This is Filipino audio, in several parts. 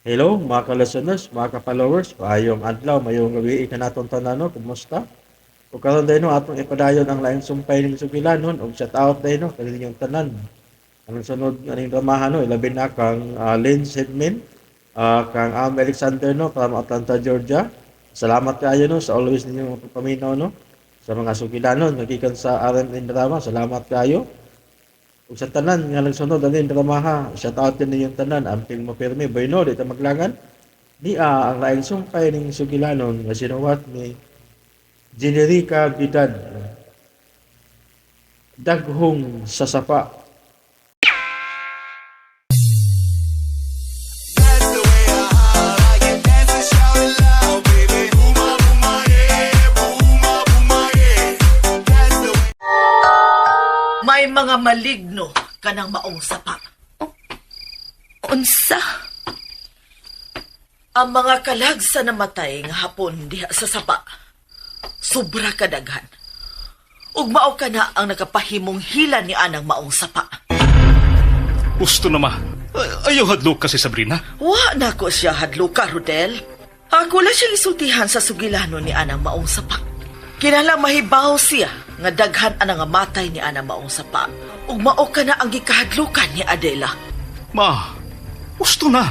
Hello, mga ka-listeners, mga ka-followers, maayong adlaw, mayong gabi ka naton tanano, kumusta? O karon dahil no, atong ipadayon ang laing sumpay ng sugilanon, o shout out dahil no, kanilang tanan. Anong sunod nga ning dramahan no, ilabi na kang Lynn Sedmin, kang Alexander no, from Atlanta, Georgia. Salamat kayo no, sa always ninyong paminaw no, sa mga sugilanon, nagikan sa RMN Drama, salamat kayo. Ug sa tanan nga nagsunod ani dramaha, shout out din ninyong tanan, amping mapirmi, bayno, di ta maglangan. Dia ang laing sumpay ning sugilanon nga sinuwat ni Generica Bidad, daghong sa sapa. That's the way I can dance and shout it loud, baby. Booma, booma, yeah. Booma, booma, yeah. That's the way. May mga maligno ka ng maong sapa. Unsa? Ang mga kalag sa namatay nga hapon diha sa sapa, sobra kadaghan. Ug mao ka na ang nakapahimong hila ni anang maong sapa. Gusto na ma. Ayaw hadlok kasi Sabrina. Wa na ko siya hadluka, Rodel. Ako lang siya isultihan sa sugilano ni anang maong sapa. Kinala mahibaw siya nga daghan anang nga matay ni anang maong sapa. Ug mao ka na ang gikahadlukan ni Adela. Ma, gusto na.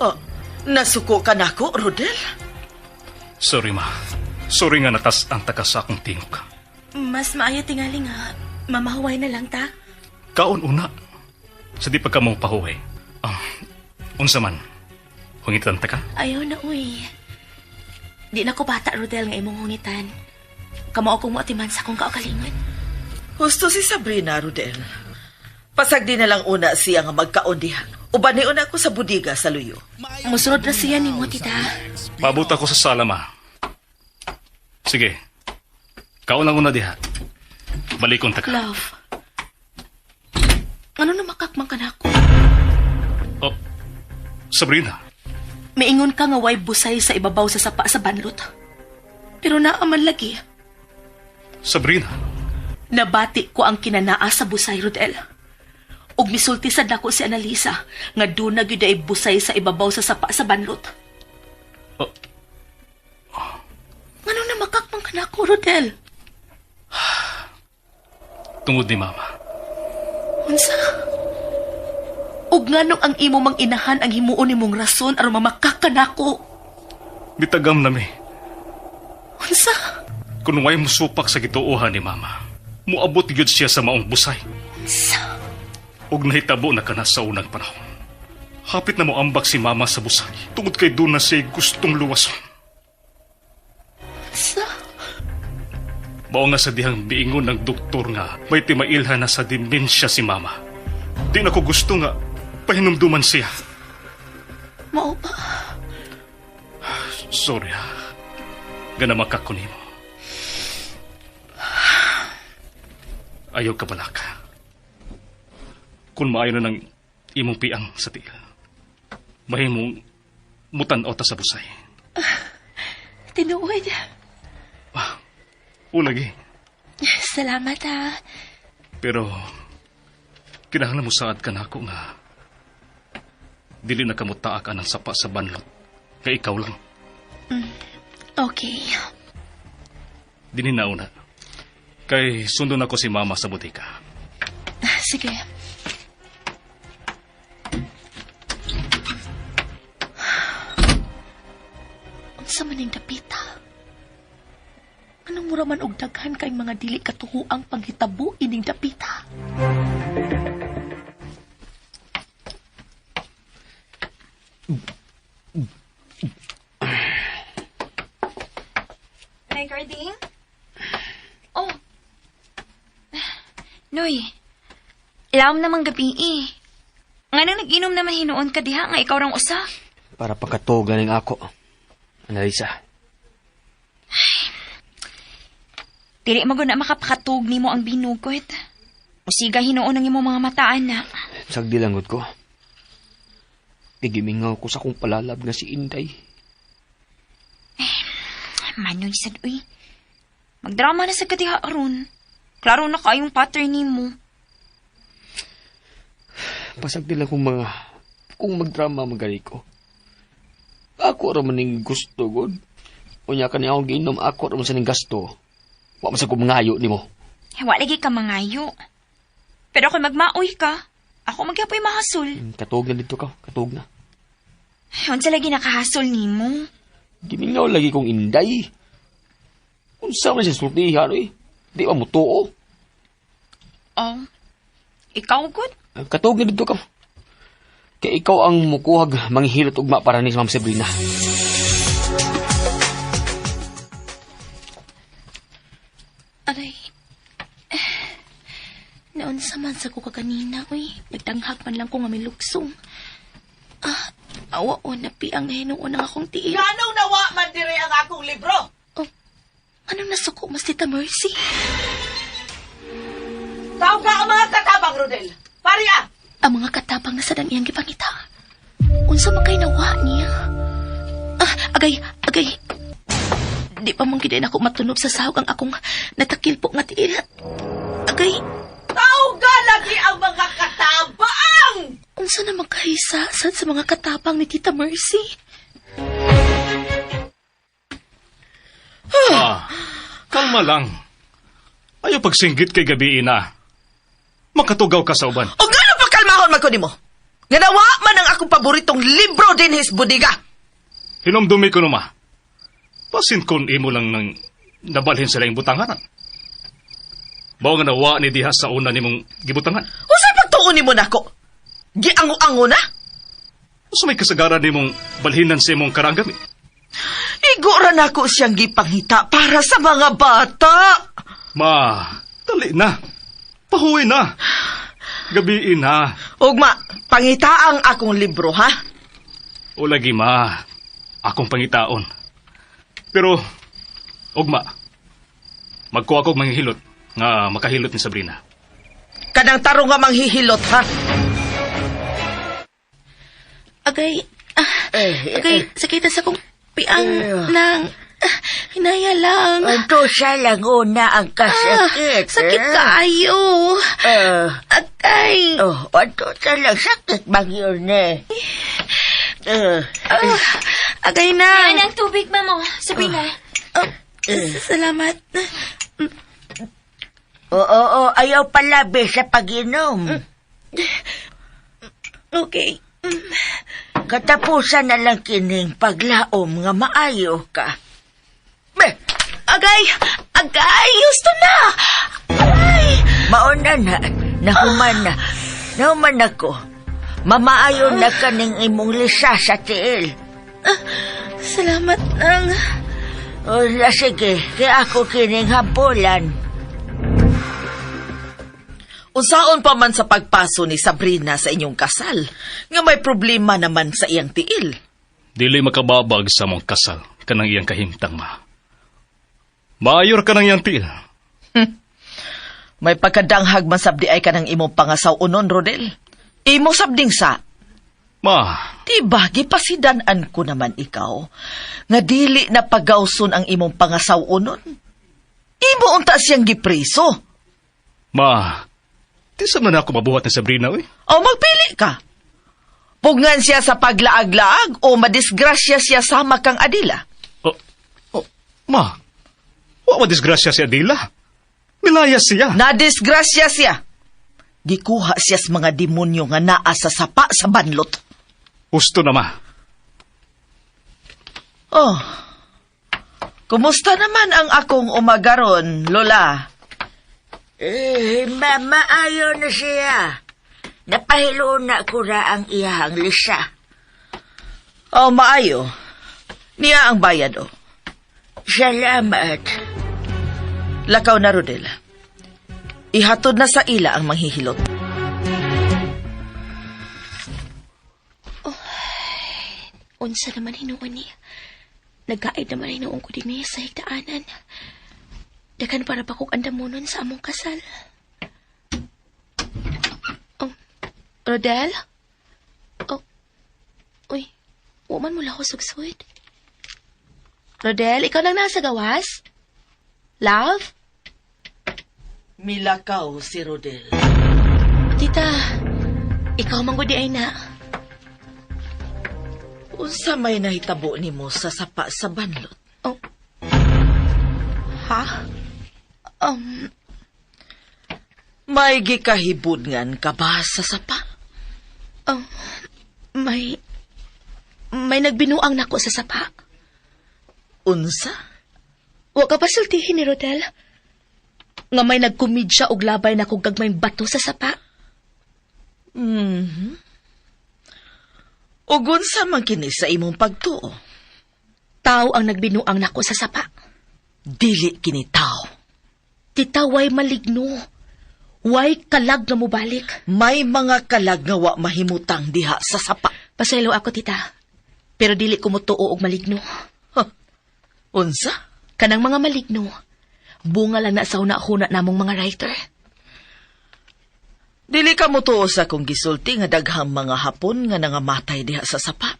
Oh, nasuko ka na ko, Rodel? Sorry ma. Sorry nga natas ang takas sa akong tingog. Mas maayo tingali nga. Mamahuway na lang ta. Kaon una. Sa di pagka mong pahuway. Unsa man. Hungitan ta ka? Ayaw na, uy. Di na ko bata, Rodel, nga imong hungitan. Kamao kong muatiman sa akong kaugalingon. Gusto si Sabrina, Rodel. Pasag di na lang una siya nga magkaon diha. Uban ni una ko sa budiga sa luyo. Musunod na siya ni mo, tita. Mabot ako sa sala ma. Sige. Kaon lang una diha. Balikon ta ka. Love. Ano na makakmang ka na ako? Oh, Sabrina. Maingon ka nga way busay sa ibabaw sa sapa sa banlot. Pero naaman lagi. Sabrina. Nabati ko ang kinanaa sa busay, Rodel. Ug misulti sad nako si Annalisa nga doon na gyud ay busay sa ibabaw sa sapa sa banlot. Oh. Ano na makakmang ka na ako, Rodel? Tungod ni mama. Unsa? Ug nganong ang imo mang inahan ang himuon nimong rason aron mamakak ka nako? Bitagam na mi. Unsa? Kung way musupak sa gituohan ni mama. Muabot gyud siya sa maong busay. Unsa? Og nahitabo na kana sa unang panahon. Hapit na mo ambak si mama sa busay. Tungod kay doon na siya gustong luwason. Unsa? Mao nga sa dihang biingon ng doktor nga may timailhan na sa dimensya si mama. Di na ko gusto nga pahinumduman siya. Mao ba? Sorry ha. Gana makakunin mo. Ayaw ka balaka. Kung maayo na ng imong piang sa tiil. Mahimong mutan-o ta sa busay. Tinuod. Ulagi. Salamat ha. Pero kinahanglan mo saad ka na ako nga dili na kamutaa ka ng sapa sa banlot. Kay ikaw lang. Okay. Dinin na una. Kay sundo na ko si mama sa butika. Sige. Unsa man ning dapita? Anong mura man og daghan kay mga dili katuhuang panghitabo ining dapita? Recording? Oh. Noy, ilawom namang gabi eh. Nga nang nag-inom na mahinoon ka diha nga ikaw rang usa. Para pagkatog ganing ako. Annalisa. Dili magod na makapakatug nimo ang binugot. Usiga hinuon ang imong mga mataan na. Sagdi langot ko. Gigimingaw ko sa kong palalab nga si Inday. Manoy sad uy. Magdrama na sa kadiha aron. Klaro na kayong pattern nimo. Pasagdi lang kung magdrama magali ko. Ako raman ning gusto, God. Unya ka niya akong giinom, ako raman sa ning gasto. Wa man sa kumangayo ni mo. Wa lagi ka mangayo. Pero kung magmaoy ka, ako magyapoy mahasol. Katog na dito ka, katog na. Unsa lagi nakahasol nimo? Gimingaw lagi kong inday. Unsa man siya sultihan, eh. Di ba mo tuo? Oh. Ikaw good? Katog na dito ka. Kaya ikaw ang mukuhag manghihilot ugma para ni Ma'am Sabrina. Aray. Naon sa man sa ko kaganina, uy. Nagtanghag man lang ko nga may luksong. Awa o napi ang hinuon ng akong tiil. Ganong nawa man dire ang akong libro? Anong nasuko mas Tita Mercy? Tao ka ang mga katabang, Rodel. Pariya! Ang mga katabang na sa iyang gipangita. Unsa man kay nawa niya? Agay. Di pa mong giday na ako matunog sa sahog ang akong natakilpo nga tiil. Agay, Tao ka lagi ang mga katabang! unsa na magkahisasad sa mga katabang ni Tita Mercy? Kalma lang. Ayaw pagsinggit kay gabi na. Makatugaw ka sa uban. O gano'n pa kalmahon man ko nimo? Nga nawa man ang akong paboritong libro din his budiga. Hinomdumi ko numa. Pasin kon imo lang nang nabalhin sila yung butanganan. Bao nga nawa ni diha sa una nimong gibutangan. Usay pagtuon nimo nako? Giango-ango na? Usa may kasagaran nimong balhinan sa imong karanggami. Igura na ko siyang gipanghita para sa mga bata. Ma, dali na. Pahuwi na. Gabi na. Ugma, pangita ang akong libro, ha? O lagi ma, akong pangitaon. Pero, ugma, magkuha ko manghihilot nga makahilot ni Sabrina. Kanang tarong nga manghihilot, ha? Agay, sakitan sa kong piang ng hinaya lang. Ito siya lang una ang kasakit. Sakit kaayo. Agay. Ito siya lang sakit bang yun eh. Agay na. Yan ang tubig, Mamo. Sabrina. Salamat. Oo, ayaw palabi sa pag-inom. Okay. Katapusan na lang kining paglaom nga maayo ka. Agay! Gusto na! Aray! Mauna na, nahuman ako. Mamaayo na kaning imong lisa sa tiil. Salamat nang... Sige, kaya ako kining hampulan. Unsaon pa man sa pagpaso ni Sabrina sa inyong kasal, nga may problema naman sa iyang tiil. Dili makababag sa mong kasal kanang iyang kahimtang ma. Mayor ka ng iyang tiil. May pagkadanghag man sabdi ay kanang imong pangasaw unon, Rodel. Imo sabding sa... Ma, Diba, gipasidanan ko naman ikaw, nga dili na pagawson ang imong pangasaw unon. Imo unta siyang gipreso. ma, di sa man ako mabuhat ni Sabrina, eh. O magpili ka. Pugngan siya sa paglaag-laag o madisgrasya siya sama kang Adila. Ma, wa madisgrasya si Adila. Milayas siya. Nadisgrasya siya. Gikuha siya sa mga demonyo nga naa sa sapa sa banlot. Gusto na, ma. Oh, kumusta naman ang akong umagaron, Lola? Maayo na siya. Napahilo na ko ra ang iyahang lisa. Oh, maayo. Niya ang bayad, oh. Salamat. Lakaw na, Rodel. Ihatod na sa ila ang manghihilot. Unsa naman hinuon ni? Nag-guide naman hinuon ko din niya sa higdaanan. Dagan para pa kong andamunon sa among kasal. Oh, Rodel? Oh, uy, waman mula ko sugsud. Rodel, ikaw lang nasa gawas? Love? Milakaw si Rodel. Tita, ikaw manggudi ay na. Unsa may nahitabo nimo sa sapa sa banlot? Oh. Ha? May gikahibudngan ka ba sa sapa? May nagbinuang nako sa sapa. Unsa? Wa ka pasultihin ni Rodel. Nga may nagkumid siya og labay na kog gagmayng bato sa sapa. Ug unsa man kini sa imong pagtuo? Tao ang nagbinuang nako sa sapa. Dili kini tao. Tita, way maligno. Way kalag na mubalik. May mga kalag nga wa mahimutang diha sa sapa. Pasaylo ako, tita. Pero dili ko mutuo og maligno. Unsa? Kanang mga maligno, bunga lang na sa una-huna namong mga writer. Dili ka mutuo sa kong gisulti nga daghang mga Hapon nga nangamatay diha sa sapa.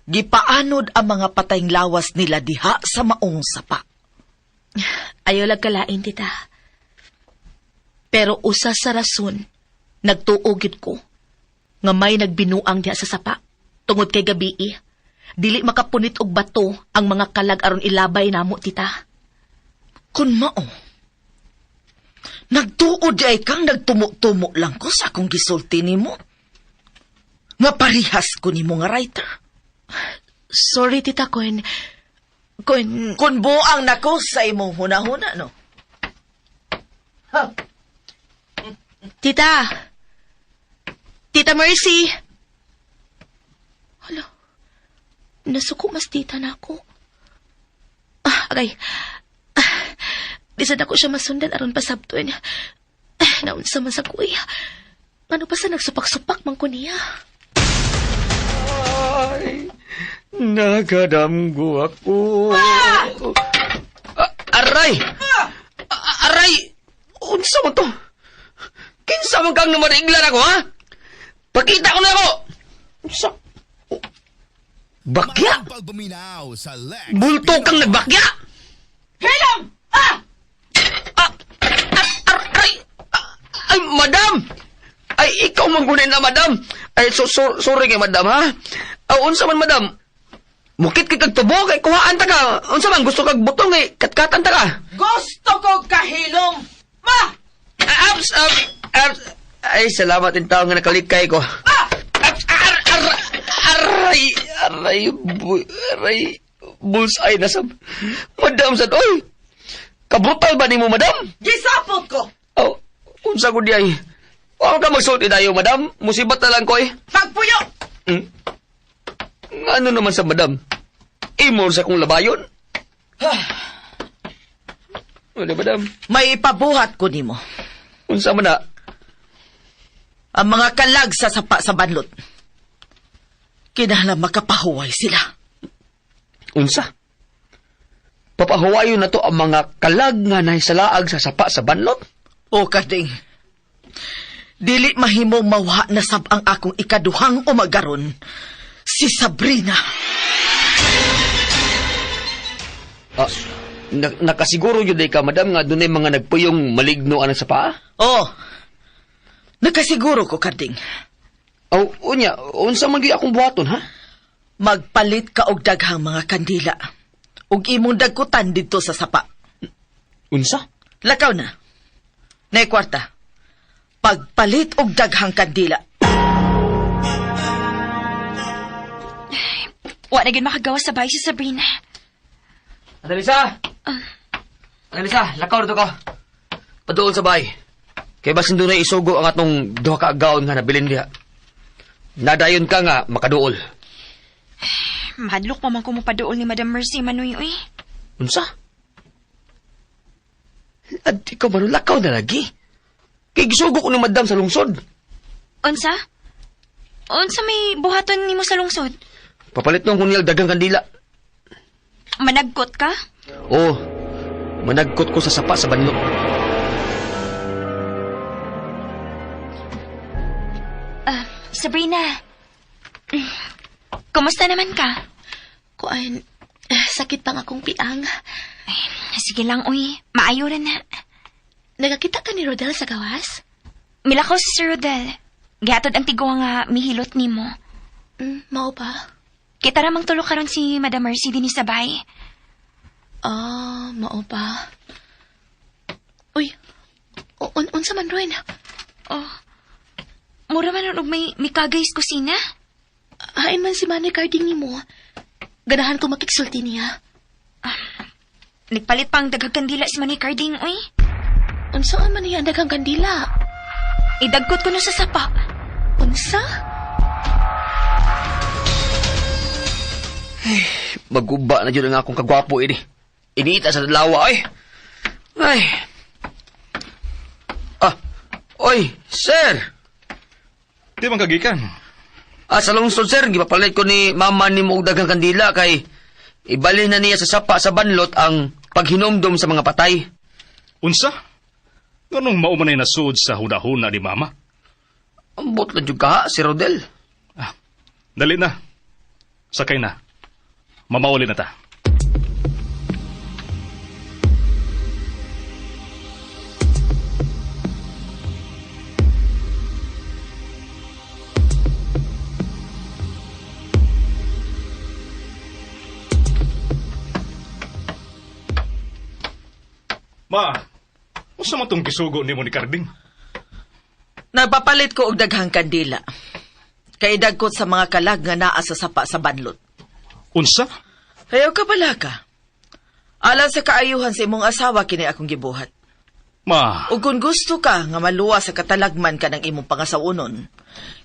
Gipaanod ang mga patayng lawas nila diha sa maong sapa. Ayaw lang kalain, tita. Pero usa sa rason, nagtuogid ko nga may nagbinuang diha sa sapa tungod kay gabii. Dili makapunit og bato ang mga kalag aron ilabay namo, tita. Kun mao, nagtuod ay kang nagtumo-tumo lang ko sa akong gisulti nimo. Nga parihas ko nimo nga writer. Sorry, tita, Kun buang nako sa imong hunahuna, no? Tita! Tita Mercy! Hala, nasuko mas tita na ako. Agay. Di sad ako siya masundan aron pasabton. Naunsa man sa kuy. Ano pa sa nagsupak-supak man ko niya? Ay, nagadamgo ako. Aray! Aray! Unsa mo to? Kinsa man kang namariglan ako, ha? Pakita ko na ako! Unsa? Bakya? Pagbuminaw sa Lex. Bulto kang nagbakya? Hilam! Aray! Ay, madam! Ay, ikaw manggunay na, madam. Ay, sorry kay madam, ha? Unsa man, madam? Mukit kay kagtubo, kay kuhaan ta ka. Unsa man, gusto kag butong, kay katkatan ta ka. Gusto ko kahilom! Ma! Ay, salamat in tao nga nakalikay ko. Aray, bullseye na sab. Madam, sad, oy. Kabrutal ba ni mo, madam? Gisapot ko! Oh, unsa ko di ay. Huwag ka magsulti tayo, madam. Musibat na lang ko eh. Pagpuyo! Ano naman sa madam? Imor sa kong labayon? Ano, madam? May ipabuhat ko nimo. Unsa man na? Ang mga kalag sa sapa sa banlot. Kinahanglan makapahuway sila. Unsa? Papahuwayo na to ang mga kalag nga nahisalaag sa sapa sa banlot? O kading, dili mahimong mawha na sab ang akong ikaduhang umagaron, si Sabrina. Nakasiguro yun ka, madam, nga dunay mga nagpuyong maligno anang sapa? Oh, nakasiguro ko kading. Oh, unya, unsa man gyud akong buhaton, ha? Magpalit ka og daghang mga kandila. Ug imong dagkutan dito sa sapa. Unsa? Lakaw na. Nay kwarta. Pagpalit og daghang kandila. Wa na gid makagawa sa bahay si Sabrina. Annalisa! Annalisa, lakaw dito ka. Paduol sa bahay. Kay basin doon na isugo ang atong duha ka agaon nga nabilin diha. Nadayon ka nga makaduol. Mahadlok pa man ko mo paduol ni Madam Mercy Manoy, uy. Unsa? At ikaw ba lakaw na lagi? Kay gisugo ko ni madam sa lungsod. Unsa? Unsa may buhaton nimo sa lungsod? Papalit nung kunyal dagang kandila. Managkot ka? Oo, managkot ko sa sapa sa banlok. Sabrina, kumusta naman ka? Sakit pang akong piang. Sige lang, uy. Maayo rin na. Nagakita ka ni Rodel sa gawas? Milakaw si Sir Rodel. Gihatod ang tigwa nga mihilot nimo. Mao ba? Kita ramang tulo karon si Madam Mercy din sa bahay. Mao ba? Uy, unsa man ron? Mura man og may kagay sa kusina? Hain man si Manny Carding ni mo. Ganahan ko makiksulti niya. Nagpalit pang daghang kandila si Manny Carding, uy. Unsaan man niya ang daghang kandila? Idagkot ko na sa sapa. Unsa? Maguba na dyan ang akong kagwapo ini. Iniita sa dalawa, ay. Ay. Oy, sir. Di man kagikan. Sa lungsod, sir, gipapalit ko ni mama ni mo og daghang kandila kay ibalhin na niya sa sapa sa banlot ang paghinomdom sa mga patay. Unsa? Ganong maumanay na suod sa hunahuna ni Mama? Ambot lang juga, si Rodel. Dali na. Sakay na. Mamauli na ta. Ma, usa man tong gisugo nimo ni Carding? Nagpapalit ko og daghang kandila. Kay dagkot sa mga kalag nga naa sa sapa sa banlot. Unsa? Ayaw ka pala ka. Alang sa kaayuhan sa imong asawa kini akong gibuhat. Ma, Ug kung gusto ka nga maluwa sa katalagman ka ng imong pangasawunon,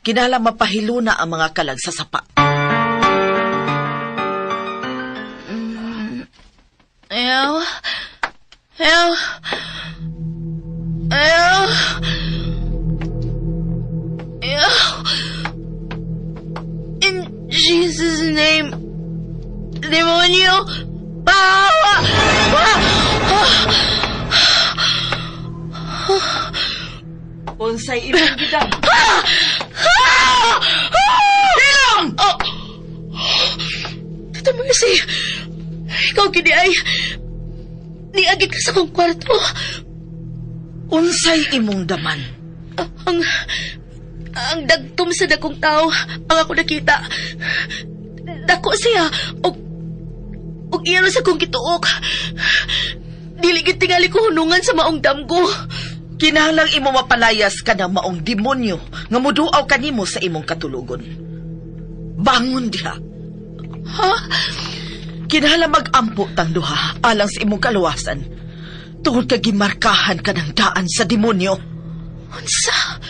kinahanglan mapahiluna ang mga kalag sa sapa. In Jesus' name, demonyo, bawa! Unsay imong gidam? Ilang! Tita Mercy, ikaw gini ay niagit ka sa kong kwarto. Unsay imong daman? Ang dagtom sa dakong tao ang ako nakita. Dako siya og iyaro sa kong gituok. Dili gid tingali ko hunungan sa maong damgo. Kinahanglang imo mapalayas ka ng maong demonyo nga muduaw kanimo sa imong katulugon. Bangon diha. Ha? Kinahanglang mag-ampo tang duha alang sa imong kaluwasan. Tungod ka gimarkahan ka ng daan sa demonyo. Unsa?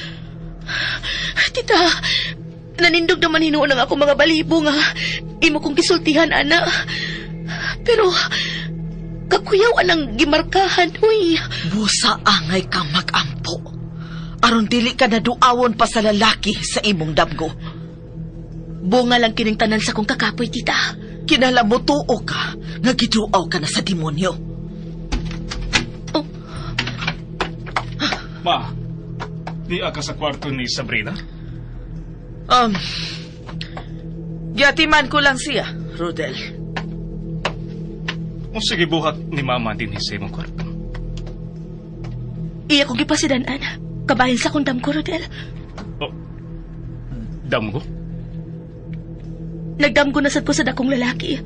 Tita, nanindog naman hinuon ang ako mga balibo nga imo kong gisultihan, ana. Pero, kakuyawan ang gimarkahan, uy. Busa angay kang mag-ampo. Aron dili ka naduawon pa sa lalaki sa imong damgo. Bunga lang kining tanan sa kong kakapoy, tita. Kinahanglan mo tuo ka nga giduaw ka na sa demonyo. Ma, niya ka sa kwarto ni Sabrina? Giyatiman ko lang siya, Rodel. O sige buhat ni Mama din sa imong kwarto. Iya ko gipasidanan. Kabahin sa kong damgo, Rodel. Oh, damgo? Nagdamgo na sad ko sa dakong lalaki.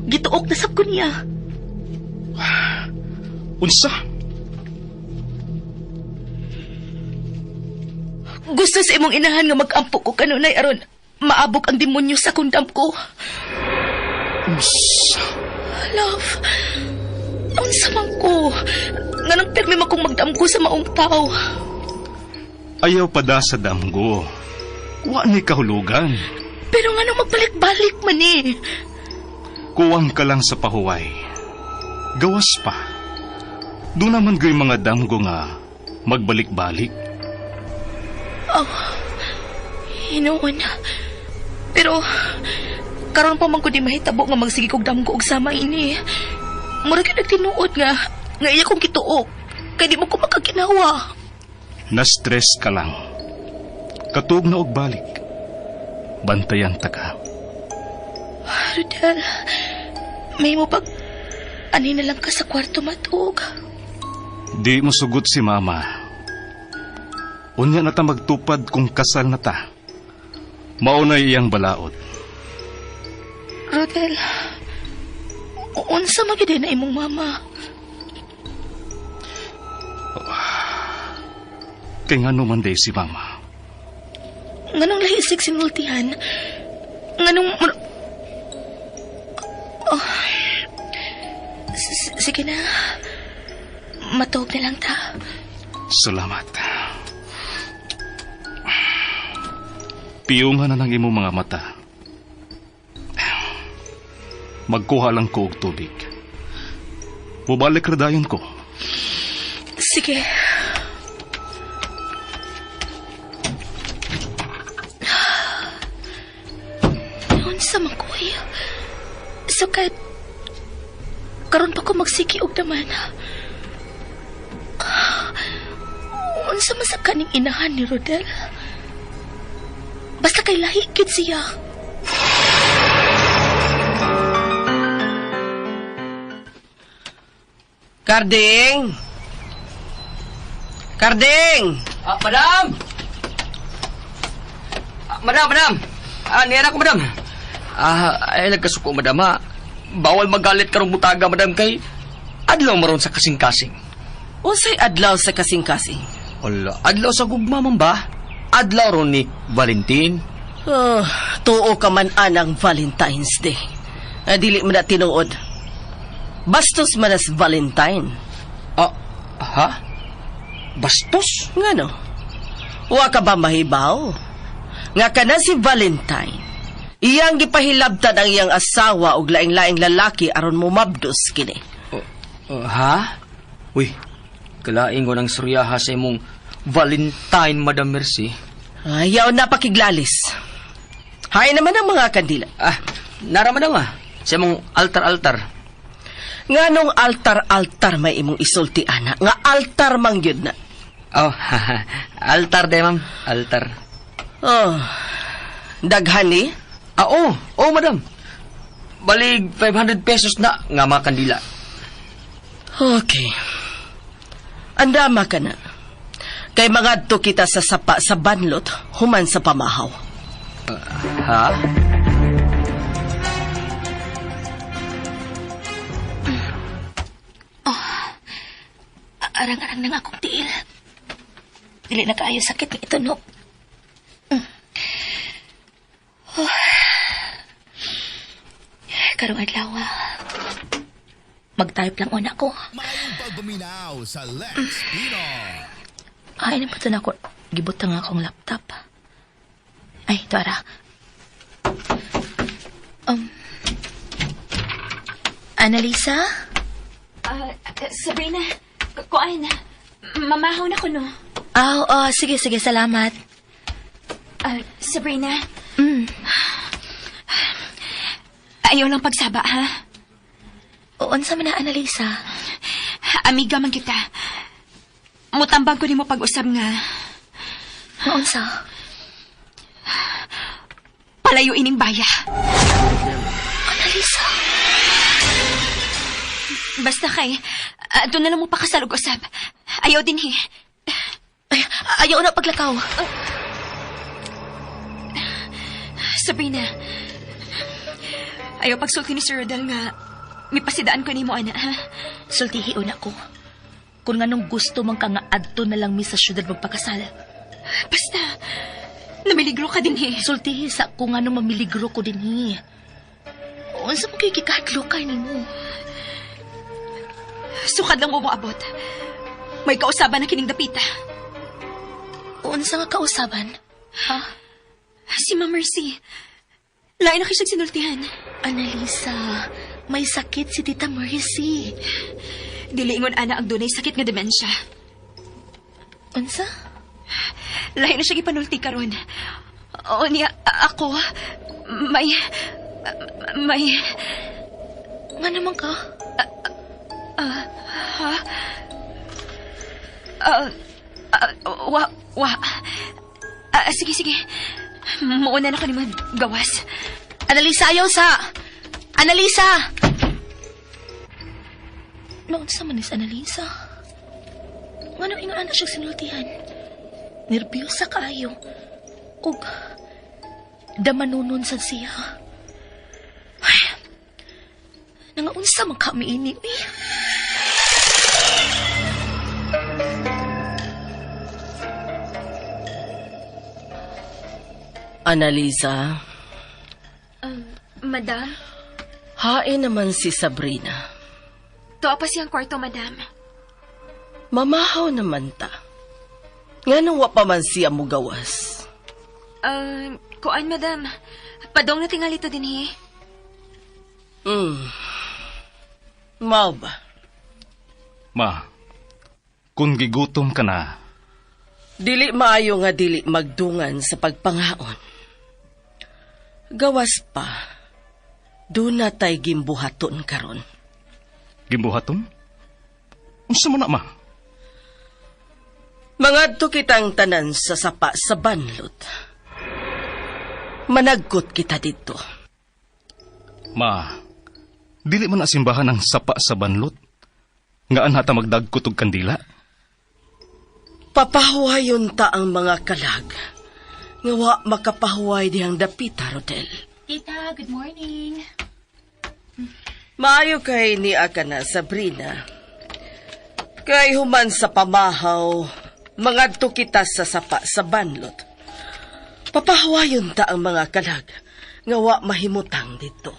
Gituok na sab ko niya. Unsa? Gusto sa imong inahan nga mag-ampo ko kanunay aron maabok ang demonyo sa kundam ko. Unsa? Love, unsa man ko? Nga nang permi makong magdamgo sa maong tao. Ayaw pa da sa damgo. Wa ni kahulugan. Pero nga nang magbalik-balik man eh. Kuwang ka lang sa pahuway. Gawas pa. Doon naman gay mga damgo nga magbalik-balik. Hinuon. Pero, karon pa man ko di mahitabo nga magsige kog damgo og sama ini. Mura ka nagtinuod nga iya kong kituok. Kay di mo ko makakinawa. Na-stress ka lang. Katug na og balik. Bantayan ta ka. Rodel, may mo pag ani na lang ka sa kwarto matug. Di mo sugot si Mama. Unya na ta magtupad kung kasal na ta. Maunay iyang balaod. Rodel, unsa magid na imong mama? Kay nga naman day si Mama. Nganong lahisig sinultihan? Nganong... Oh. Sige na. Matog na lang ta. Salamat. Piyungan na ng imong mga mata. Magkuha lang ko og tubig. Mubalik radayon ko. Sige. Sa makoy. Sukad. Karon pa ko magsiki og daman. Unsa man sa kaning inahan ni Rodel? Basta kay lahi gid siya. Karding! Karding! Madam! Madam! Niyara ko, madam. Ay, nagkasuko, madam, ha. Bawal magalit karong butaga, madam, kay adlaw maron sa kasing-kasing. Unsay adlaw sa kasing-kasing? Wala, adlaw sa gugma, man ba? Adlaw ron ni Valentin. Tuo ka man anang Valentine's Day. Dili mo na tinuod. Bastos man as Valentine. Ha? Bastos? Ngano? Wa ka ba mahibaw? Nga ka na si Valentine. Iyang gipahilabtan ang iyang asawa og laing-laing lalaki aron mumabdos kini. Ha? Uy, kalaing ko ng suryaha sa imong Valentine, Madam Mercy. Ayaw na pakiglalis. Hay naman ang mga kandila. Naraman nga. Sa imong altar-altar. Nganong altar-altar may imong isulti, ana? Nga altar mang yun na. Altar de, ma'am. Altar. Daghan ni? Oo, madam. Balig 500 pesos na nga mga kandila. Okay. Andama ka na. Kay mangadto kita sa sapa sa banlot, human sa pamahaw. Ha? Arang-arang nang akong tiil. Dili na kaayo sakit ni ito, no? Karong adlaw, mag-type lang una ko. Mayong pagpaminaw sa Let's Pinoy. Ay, napata na ako. Gibutang akong laptop. Ay, ito ara. Annalisa? Sabrina, kuan na. Mamahaw na ko, no? Sige, salamat. Sabrina, ayaw lang pagsaba, ha? Unsa man na, Annalisa? Amiga man kita. Mutambag ko ni mo pag-usab nga. Unsa? Palayo ining baya. Annalisa? Basta kay, doon na lang mo pakasalog-usab. Ayaw din, he. Ay, ayaw na paglakaw. Sabrina, ayaw pagsulti ni Sir Rodel nga may pasidaan ko ni mo, ana, ha? Sultihi una ko. Kung nganong gusto man ka nga adto na lang mi sa syudad magpakasal. Basta, namiligro ka din, he. Sultihi sa kung anong mamiligro ko din hi. Unsa mo kay kikadlo ka ni mo? Sukad lang mo abot. May kausaban na kining dapita. Unsa nga kausaban? Ha? Si Ma Mercy. Lain na kisag sinultihan. Annalisa, may sakit si Tita Mercy. Diliingon ana ang dunay sakit nga demensya. Unsa? Lain na siya gipanulti karon. O niya, ako, may... Nga naman ka? Sige. Mauna na ko ni gawas. Annalisa, ayaw sa! Annalisa! Noon sa manis, Annalisa. Nga ingaan na siya sinultihan. Nerbiyosa kaayo. Ug, damanunon sa siya. Ay, Nga unsa man kami ini, uy. Annalisa, Madam? hain naman si Sabrina. Tuwa pa siyang kwarto, madam. Mamahaw naman ta. Nga nang wa pa man siya mo gawas. Kuan, madam. Padong na tingali to din, Mao ba? Ma, kung gigutom ka na, Dili maayo nga dili magdungan sa pagpangaon. Gawas pa, doon na tay gimbuhaton karon. gimbuhaton? Unsa man na, ma? Mangadto kitang tanan sa sapa sa banlot. Managkot kita dito. Ma, dili man na simbahan ang sapa sa banlot. Nga anhata magdagkot og kandila. Papahuwayon ta ang mga kalag. Nga wa makapahuway dihang dapita, Rodel. Tita, good morning. Maayo kay ni na Sabrina. Kay human sa pamahaw, mangadto kita sa sapa sa banlot. Papahuwayon ta ang mga kalag. Nga wa mahimutang dito.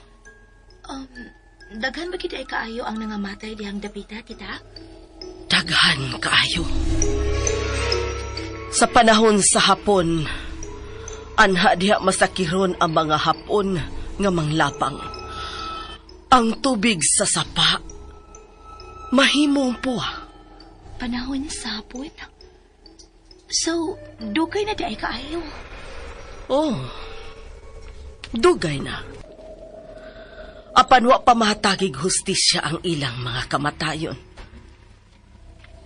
Daghan ba gid ay kaayo ang nangamatay dihang dapita, tita? Daghan kaayo. Sa panahon sa hapon, anha diha masakiron ang mga hapon nga manglapang. Ang tubig sa sapa, mahimong puwa. Panahon sa hapon. So, dugay na di ay kaayo. Oh, dugay na. Apan wa pa mahatagig hustisya ang ilang mga kamatayon.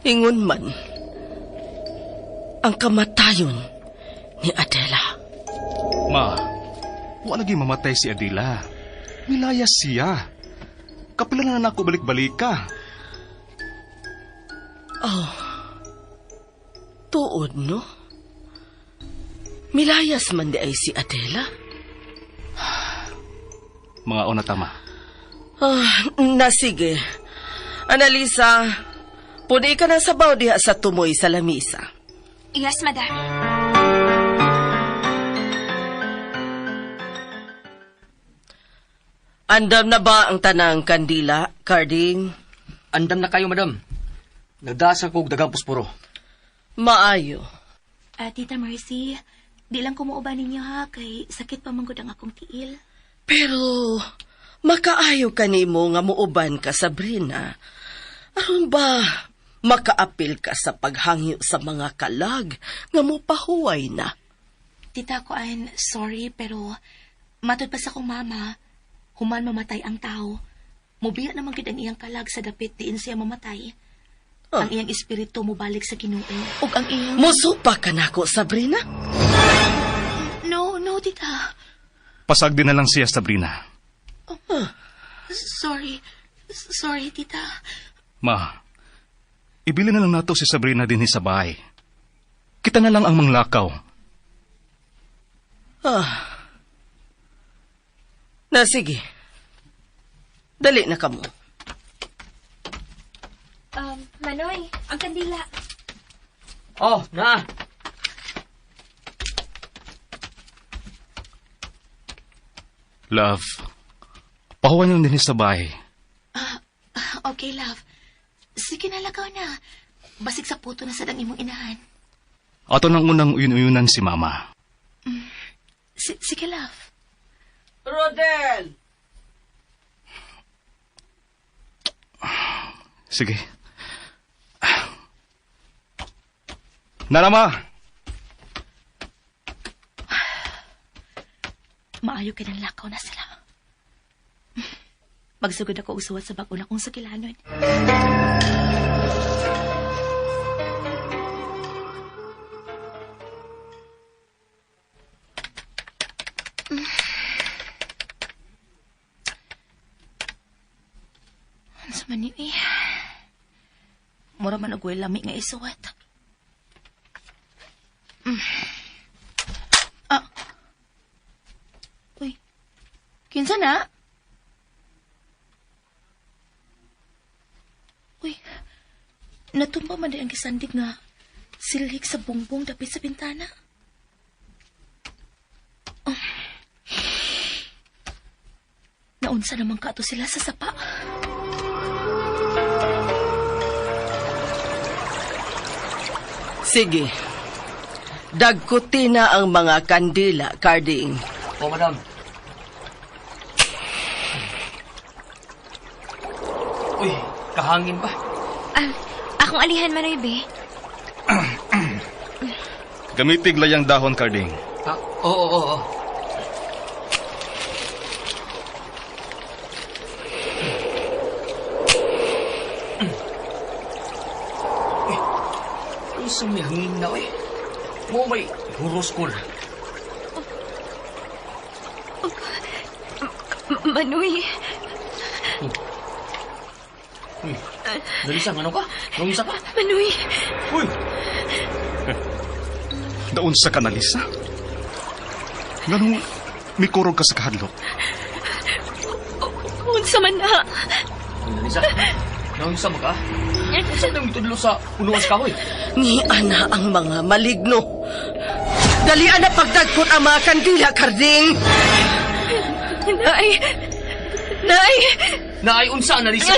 Ingon man, ang kamatayon ni Adela. Ma, wa lagi mamatay si Adela. Milayas siya. Kapila na ako balik-balika. Oh, tuod no? Milayas man di ay si Adela. Mga ona tama. Nasige. Annalisa, pudi ka ng sabaw diha sa tumoy sa lamisa. Yes, madam. Andam na ba ang tanang kandila, Carding? Andam na kayo, madam. Nagdasa ko og dagang pusporo. Maayo. Tita Mercy, di lang kumuuban ninyo ha, kay sakit pa manggod ang akong tiil. Pero, makaayo ka nimo nga muuban ka, Sabrina. Aron ba, makaapil ka sa paghangyo sa mga kalag nga mopahuway na? Tita ko sorry, pero matod pa sa kong mama, human mamatay ang tao. Mubiya naman gid ang iyang kalag sa dapit diin siya mamatay. Ang iyang espiritu mobalik sa Ginoo ug ang iyang Musupa ka nako, Sabrina? No, tita. Pasag din na lang siya, Sabrina. Sorry, tita. Ma, ibili na lang nato si Sabrina din sa bahay. Kita na lang ang manglakaw. Na sige. Dali na kamo. Manoy, ang kandila. Oh, na. Love, pahuwan lang din sa bahay. Okay, love. Sige na, lagaw na. Basig sa puto na sa dang imong inahan. Ato nang unang uyun-uyunan si Mama. Sige, love. Rodel! Sige. Narama! Maayo ka ng lakaw na sila. Magsugod ako usuwat sa bago na kong sakilanon. Ano sa man yun eh? Mura man nagway lami nga isuwat. Uy, kinsa na? Uy, natumba man di ang gisandig nga silhig sa bungbong dapit sa bintana. Oh. Naunsa naman ka ato sila sa sapa. Sige. Dagkuti na ang mga kandila, Carding. O, madam. Uy, kahangin ba? Akong alihan manoy, be. Gamitig layang dahon, Carding. Oo. Isang may hangin na, eh. Mo may huros ko na. Manoy. Uy, Nalisang, ano ka? Nungisa ka? Manoy. Uy! Daon sa kanalisa? Ganong mikurog ka sa kahadlok? Unsa man na. Nalisa, nungisa mo ka? Saan nang itudlo sa punuan sa kahoy? Ngian na ang mga maligno. Dalian na pagdagkot ang mga kandila, Carding. Nay. Nay. Naay unsa, Nalisa?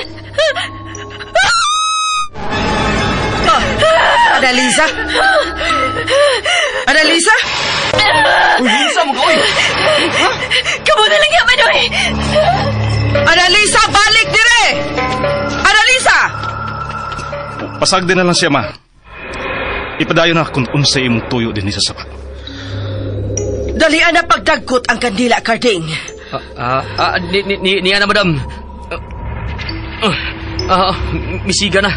Annalisa? Annalisa? Uy, unsa mo ka, uy? Kamu na lang yan, Manoy. Annalisa, balik dire! Annalisa! Pasag din na lang siya, ma. Ipadayo na kung unsay imong tuyo din sa sapa. Dalian na pagdagkot ang kandila, Carding. Niya na, madam. Misiga na.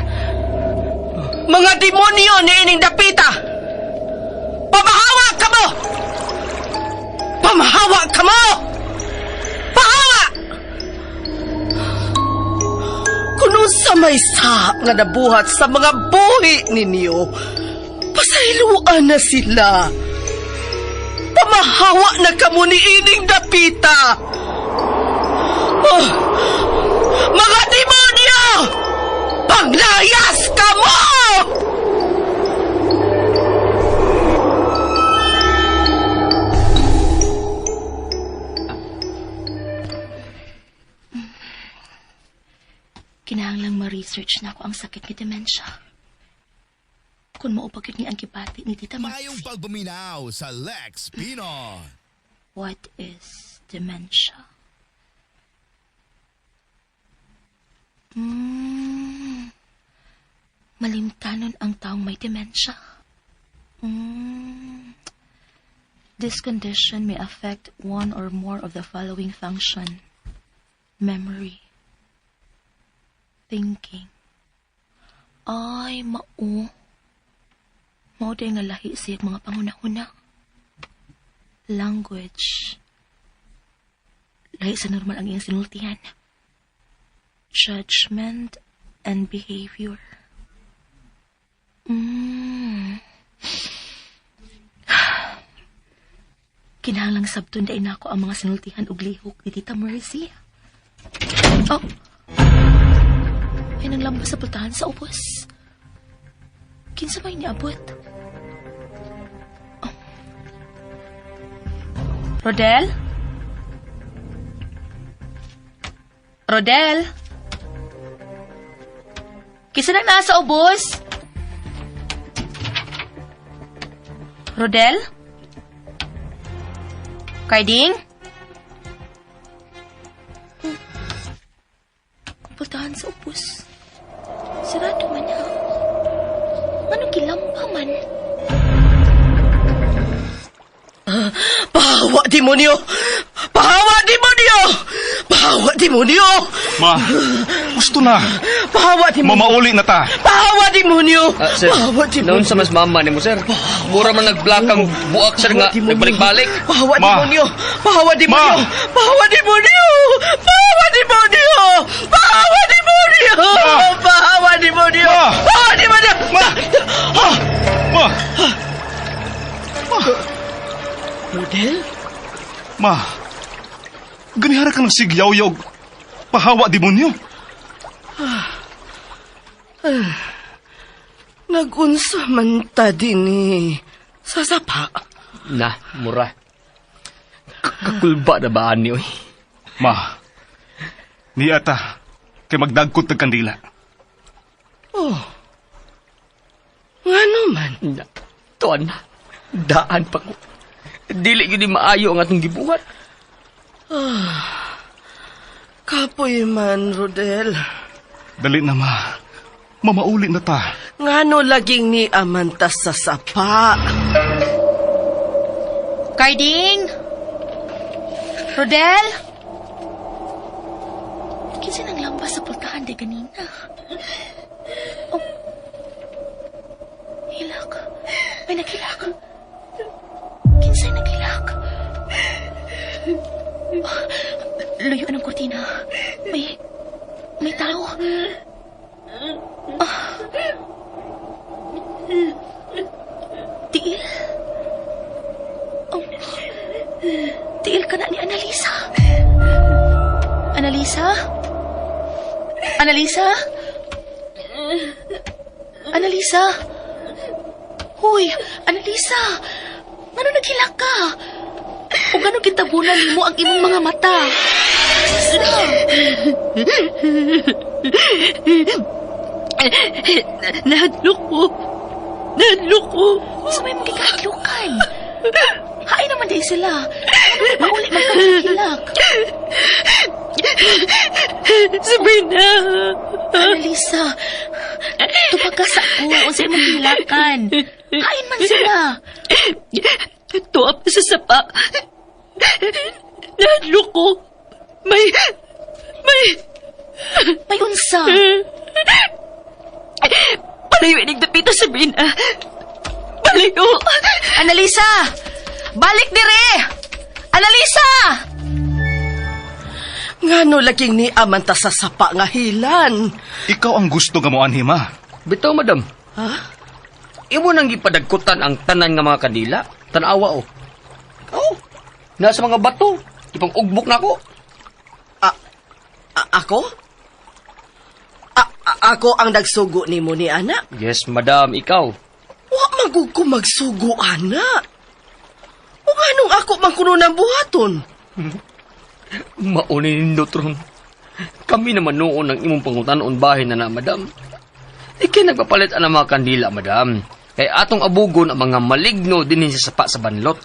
Mga demonyo ni ining dapita! Pamahawa ka mo! Pamahawa ka mo! Pahawa! Kuno sa may sa nga nabuhat sa mga buhi ninyo, pasayloan na sila. Pamahawa na kamo ni ining dapita! Oh, mga demonyo! Panglayas ka mo! Kinahanglang ma-research na ako ang sakit ni dementia. Kung maupagod ni ang kibati ni Tita Mayong Mercy. pagbuminaw sa Lex Pinon. What is dementia? Malimtanon ang taong may dementia. This condition may affect one or more of the following function: memory, thinking. Ay, mao day nga lahi siya mga pangunahuna. Language. Lahi sa normal ang iyang sinultihan. Judgment and behavior. Kinahanglang sabton day na ako ang mga sinultihan ug lihok ni Tita Mercy. Oh. Ay nang lambas sa pultahan sa ubos. Kinsa may niabot? Oh. Rodel? Rodel? Kisa nang nasa ubos? Rodel? Carding? Pultahan sa ubos. Sirado man niya. Anong kilamba man? Pahawa, demonyo! Pahawa, demonyo! Pahawa, demonyo! Ma, gusto na. Pahawa, demonyo! Mamauli na ta. Pahawa, demonyo! Sir, Pahawa, demonyo! noon sa mas mama ni mo, sir. Mura man nag-black ang buak, sir, nga. Nagbalik-balik. Pahawa, Ma. demonyo! Pahawa, demonyo! Ma. Pahawa, demonyo! Pahawa, demonyo! Pahawa, demonyo! Ma. Pahawa, demonyo! Ma. Pahawa, demonyo! Ma! Ma! Rodel? Ma! Ganihara ka ng sigyaw-yaw. Pahawa, demonyo. Nagunsa man ta din sa sapa. Na, mura. Kakulba na ba ani, oy? Ma, ni ata, kay magdagkot ng kandila. Oh. Nga naman. Na, tuan, daan pa ko. Dili yun di maayo ang atong gibuhat. Kapoy man, Rodel. Dali na, ma. Mamauli na ta. Ngano laging ni amantas sa sapa. Carding? Rodel? Kinsa nang lambas sa pultahan di ganina. Oh. Hilak. May naghilak. Kinsa'y naghilak. Oh, luyo ng kurtina. May tao. Tiil. Oh. Tiil ka na ni Annalisa. Annalisa? Annalisa? Annalisa? Hoy, Annalisa! Ngano naghilak ka? O gano kitabunan mo ang imong mga mata? Nahadlok ko. Nahadlok ko. Sa may mong gikahadlukan. Hain naman day sila. Ano mauli man ka naghilak? Sabrina. Annalisa, tumagas ako. Unsay mong hilakan. Hain man sila. Tuwa pa sa sapa. Nahadlok ko. May unsa. Palayo inig dapita, Sabrina. Palayo. Annalisa! Balik dire! Annalisa! Ngano laging ni amantas sa sapa nga hilan. Ikaw ang gusto nga mo anhi, ma. Bitaw, madam. Ha? Imo nang gipadagkutan ang tanan nga mga kandila. Tanawa, oh. Oh, nasa mga bato. Ipang ugbok na ko. Ako? Ako ang nagsugo ni mo ni anak. Yes, madam, ikaw. Wa magug ko magsugo, anak. O ganong ako man kuno ng buhaton. Maunin nindot ron. Kami naman noon ang imong pangutanon bahin na madam. Ikay nagpapalit ang mga kandila, madam. Kay atong abugon ang mga maligno din sa sapa sa banlot.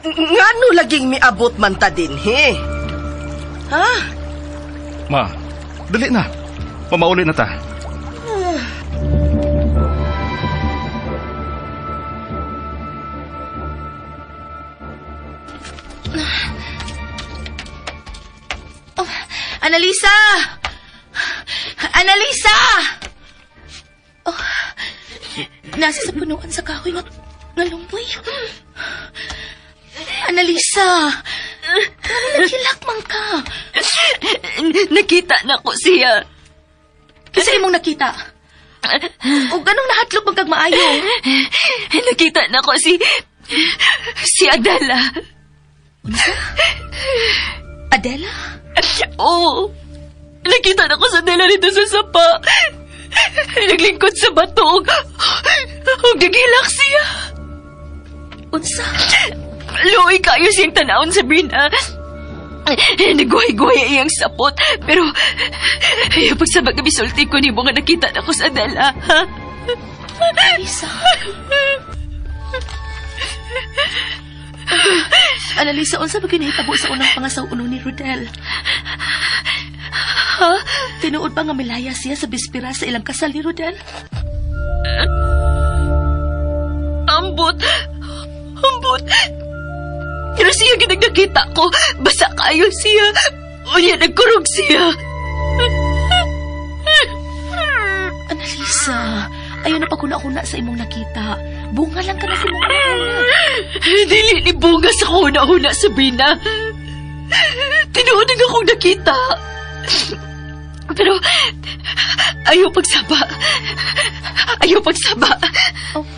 Ngano laging miabot man ta din, he? Ha? Ma, dali na. Mamauli na ta. Oh, Annalisa! Annalisa! Oh, nasa sa punuan sa kahoy nga lumboy. Annalisa! Ano naghilak man ka? Nakita na ko siya. Kasi imong nakita. O ganong nahatlog magkag maayo. Nakita na ko si Adela. Unsa? Adela? Oo. Nakita na ko sa Adela dito sa sapa. Naglingkod sa batog. Huwag naghilak siya. Unsa? Luoy kayo siyang tanawon, Sabrina. Nagguhay-guhay iyang sapot. Pero, ayaw pagsabag kami sulti ko ni mo nga nakita na ko sa Adela. Ha? Annalisa. Annalisa, unsa ba kinahitabo sa unang pangasaw-uno ni Rodel? Ha? Tinuod ba nga milaya siya sa bispira sa ilang kasal ni Rodel? Ambot. Pero siya ginagnakita ko. Basa kayo siya. O niya nagkurog siya. Annalisa, ayaw na pagkuna-kuna sa imong nakita. Bunga lang ka na sa imong una. Dili ni bunga sa kuna-una, Sabrina. Tinuod na akong nakita. Pero, ayaw pagsaba. Oh.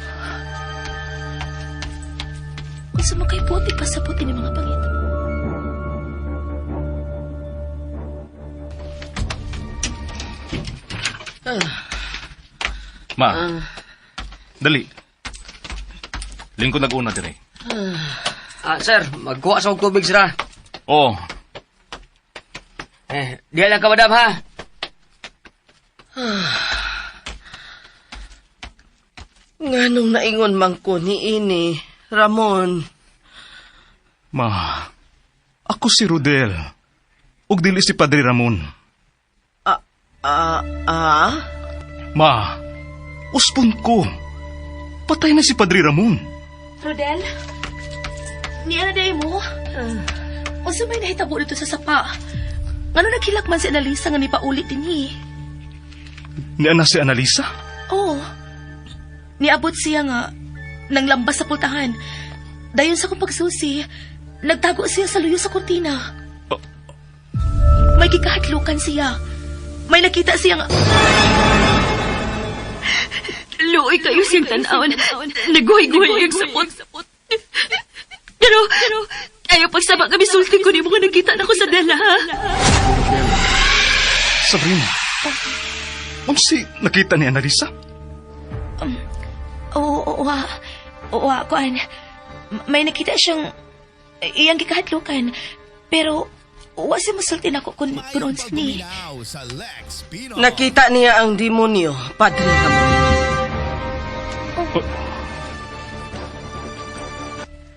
Unsa mo kay puti pasabot ni mga pangit? Ma, dali. Lingkod nag-una dire. Sir, magkuha sa og tubig, sir, ha? Oo, Di lang ka, madam, ha? Nganong naingon man ko ni ini, Ramon. ma. Ako si Rodel. Ug dili si Padre Ramon. Ma, uspon ko. Patay na si Padre Ramon. Rodel? Niya na day mo? Unsa may nahitabo dito sa sapa? Ngano naghilakman si Annalisa nga ni paulit dinhi? Ni ana si Annalisa? Oo. Niabot siya nga nang lambas sa pultahan. Dayon sa kong pagsusi, nagtago siya sa luyo sa kurtina. May gikahadlukan siya. May nakita siya nga... Luoy kayo siyang tanawon. Naguhay-guhay yung sapot. Pero, ayaw pagsama kami sulti ko ni mga nakita na ko sa dala, ha? Sabrina. Unsi nakita ni Annalisa? Oo, kuan. May nakita siyang iyang gikahadlukan. Pero, wa siya masulti na ko kung unsa ni. Nakita niya ang demonyo, Padre Ramon.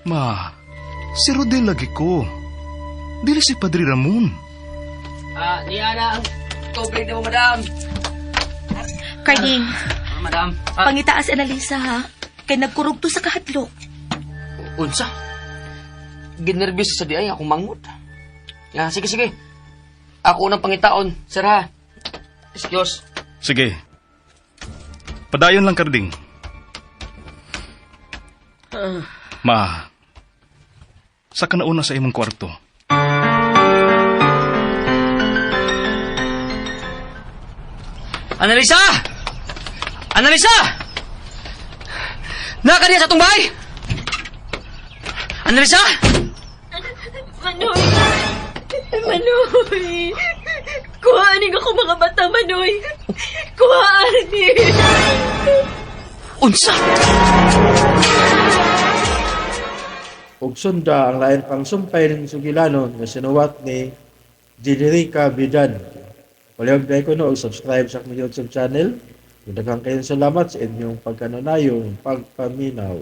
Ma, si Rodel lagi ko. Dili si Padre Ramon. Niya na ang tubig mo, madam. Carding, Madam. pangitaas Annalisa, ha? Kay nagkurugto sa kahadlok. Unsa? Ginervyos sa di ay akong mangut. Sige. Ako unang pangitaon, sir, ha? Excuse. Sige. Padayon lang, Karding. Ma, sa kanauna sa imong kwarto. Annalisa! Annalisa! Naka niya sa tumbay! Annalisa! Manoy! Kuhaan ako mga bata, Manoy! Kuhaan ni! Unsa? Ug sunda ang lain pang sumpay ng sugilanon nga sinuwat ni Jenerica Bidan. Palihog na ko no, subscribe sa akong YouTube channel. Daghang kayong salamat sa inyong pagkanunayong pagpaminaw.